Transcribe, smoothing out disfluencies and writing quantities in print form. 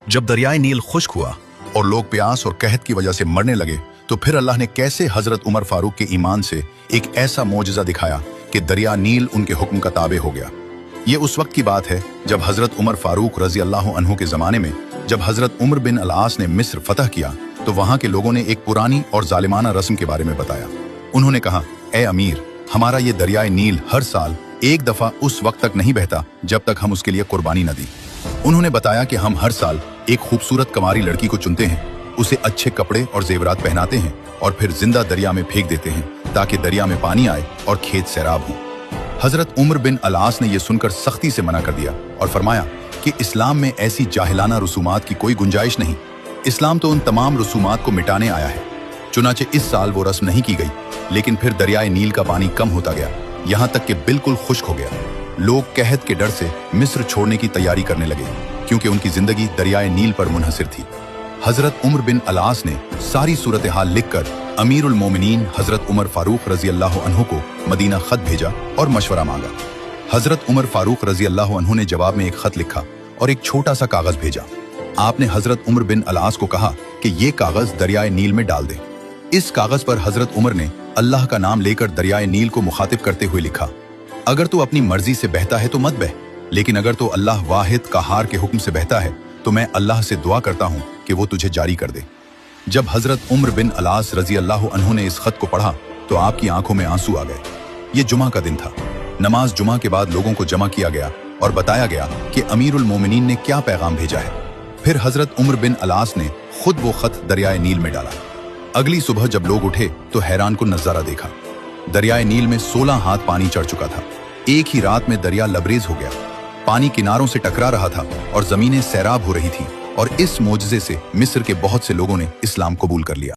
जब दरियाए नील खुश्क हुआ और लोग प्यास और कहत की वजह से मरने लगे तो फिर अल्लाह ने कैसे हजरत उमर फारूक के ईमान से एक ऐसा मौजज़ा दिखाया कि दरिया नील उनके हुक्म का ताबे हो गया। ये उस वक्त की बात है जब हजरत उमर फारूक रजी अल्लाह अन्हु के ज़माने में जब हजरत उमर बिन अल-आस ने मिस्र फतह किया तो वहाँ के लोगों ने एक पुरानी और जालिमाना रस्म के बारे में बताया। उन्होंने कहा, ए अमीर, हमारा ये दरियाए नील हर साल एक दफ़ा उस वक्त तक नहीं बहता जब तक हम उसके लिए कुर्बानी न दी। उन्होंने बताया कि हम हर साल एक खूबसूरत कमारी लड़की को चुनते हैं, उसे अच्छे कपड़े और जेवरात पहनाते हैं और फिर जिंदा दरिया में फेंक देते हैं ताकि दरिया में पानी आए और खेत सैराब हो। हजरत उमर बिन अल-आस ने यह सुनकर सख्ती से मना कर दिया और फरमाया कि इस्लाम में ऐसी जाहिलाना रसूमात की कोई गुंजाइश नहीं। इस्लाम तो उन तमाम रसूमात को मिटाने आया है। चुनाचे इस साल वो रस्म नहीं की गई, लेकिन फिर दरियाए नील का पानी कम होता गया, यहाँ तक कि बिल्कुल खुश्क हो गया। लोग कहत के डर से मिस्र छोड़ने की तैयारी करने लगे क्योंकि उनकी जिंदगी दरियाए नील पर मुनहसिर थी। हजरत उमर बिन अल-आस ने सारी सूरत हाल लिखकर अमीरुल मोमिनीन हजरत उमर फारूक रजी अल्लाह अन्हु को मदीना खत भेजा और मशवरा मांगा। हजरत उमर फारूक रजी अल्लाह अन्हु ने जवाब में एक खत लिखा और एक छोटा सा कागज भेजा। आपने हजरत उमर बिन अल-आस को कहा कि ये कागज दरियाए नील में डाल दे। इस कागज पर हजरत उमर ने अल्लाह का नाम लेकर दरियाए नील को मुखातिब करते हुए लिखा, अगर तू अपनी मर्जी से बहता है तो मत बह, लेकिन अगर तो अल्लाह वाहिद कहार के हुक्म से बहता है तो मैं अल्लाह से दुआ करता हूँ कि वो तुझे जारी कर दे। जब हजरत उमर बिन अल-आस रजी अल्लाह अन्हु ने इस खत को पढ़ा तो आपकी आंखों में आंसू आ गए। ये जुमा का दिन था। नमाज जुमा के बाद लोगों को जमा किया गया और बताया गया कि अमीरुल मोमिनीन ने क्या पैगाम भेजा है। फिर हजरत उमर बिन अल-आस ने खुद वो खत दरियाए नील में डाला। अगली सुबह जब लोग उठे तो हैरान कुन नजारा देखा। दरियाए नील में 16 हाथ पानी चढ़ चुका था। एक ही रात में दरिया लबरेज हो गया। पानी किनारों से टकरा रहा था और जमीनें सैराब हो रही थी और इस मोजज़े से मिस्र के बहुत से लोगों ने इस्लाम कबूल कर लिया।